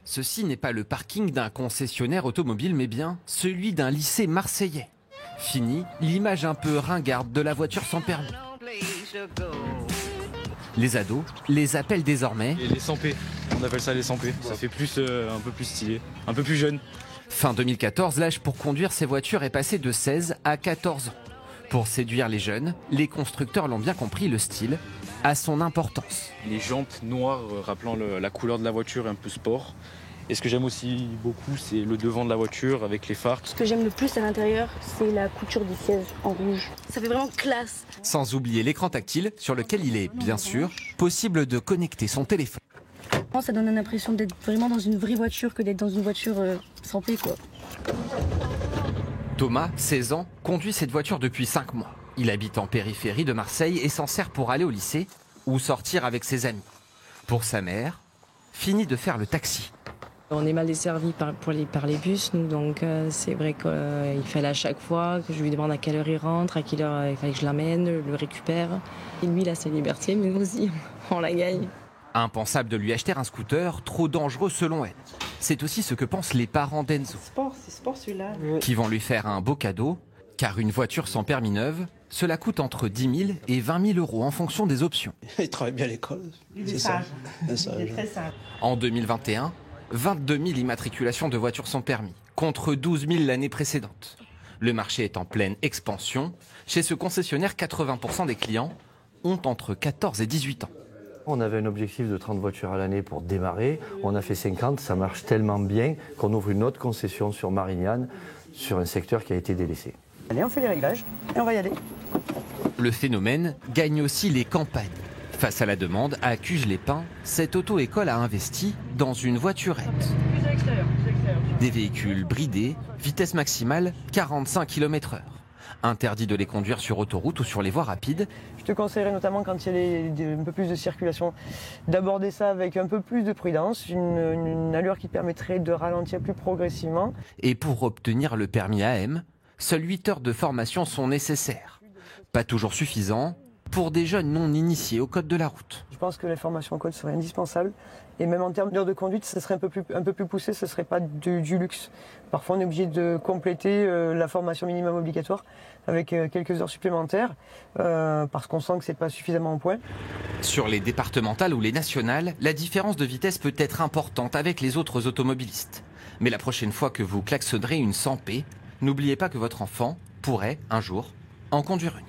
Ceci n'est pas le parking d'un concessionnaire automobile, mais bien celui d'un lycée marseillais. Fini l'image un peu ringarde de la voiture sans permis. Les ados les appellent désormais les 100p, on appelle ça les 100p. Ça fait plus, un peu plus stylé, un peu plus jeune. Fin 2014, l'âge pour conduire ces voitures est passé de 16 à 14 ans. Pour séduire les jeunes, les constructeurs l'ont bien compris, le style a son importance. Les jantes noires rappelant la couleur de la voiture, un peu sport. Et ce que j'aime aussi beaucoup, c'est le devant de la voiture avec les phares. Ce que j'aime le plus à l'intérieur, c'est la couture des sièges en rouge. Ça fait vraiment classe. Sans oublier l'écran tactile sur lequel il est, bien sûr, possible de connecter son téléphone. Ça donne l'impression d'être vraiment dans une vraie voiture que d'être dans une voiture sans paix, quoi. Thomas, 16 ans, conduit cette voiture depuis 5 mois. Il habite en périphérie de Marseille et s'en sert pour aller au lycée ou sortir avec ses amis. Pour sa mère, fini de faire le taxi. On est mal desservi par les bus, nous, donc c'est vrai qu'il fallait à chaque fois que je lui demande à quelle heure il rentre, à quelle heure il fallait que je l'amène, le récupère. Et lui, il a sa liberté, mais nous aussi, on la gagne. Impensable de lui acheter un scooter, trop dangereux selon elle. C'est aussi ce que pensent les parents d'Enzo. C'est sport celui-là. Qui vont lui faire un beau cadeau, car une voiture sans permis neuve, cela coûte entre 10 000 et 20 000 euros en fonction des options. Il travaille bien à l'école. Il est sage. Il est très sage. En 2021, 22 000 immatriculations de voitures sans permis, contre 12 000 l'année précédente. Le marché est en pleine expansion. Chez ce concessionnaire, 80% des clients ont entre 14 et 18 ans. On avait un objectif de 30 voitures à l'année pour démarrer. On a fait 50, ça marche tellement bien qu'on ouvre une autre concession sur Marignane, sur un secteur qui a été délaissé. Allez, on fait les réglages et on va y aller. Le phénomène gagne aussi les campagnes. Face à la demande, à Cuges-les-Pins, cette auto-école a investi dans une voiturette. Des véhicules bridés, vitesse maximale 45 km/h. Interdit de les conduire sur autoroute ou sur les voies rapides. Je te conseillerais notamment quand il y a un peu plus de circulation d'aborder ça avec un peu plus de prudence, une allure qui permettrait de ralentir plus progressivement. Et pour obtenir le permis AM, seules 8 heures de formation sont nécessaires. Pas toujours suffisant pour des jeunes non initiés au code de la route. Je pense que la formation en code serait indispensable. Et même en termes d'heures de conduite, ce serait un peu plus poussé, ce ne serait pas du luxe. Parfois, on est obligé de compléter la formation minimum obligatoire avec quelques heures supplémentaires parce qu'on sent que ce n'est pas suffisamment en point. Sur les départementales ou les nationales, la différence de vitesse peut être importante avec les autres automobilistes. Mais la prochaine fois que vous klaxonnerez une 100p, n'oubliez pas que votre enfant pourrait, un jour, en conduire une.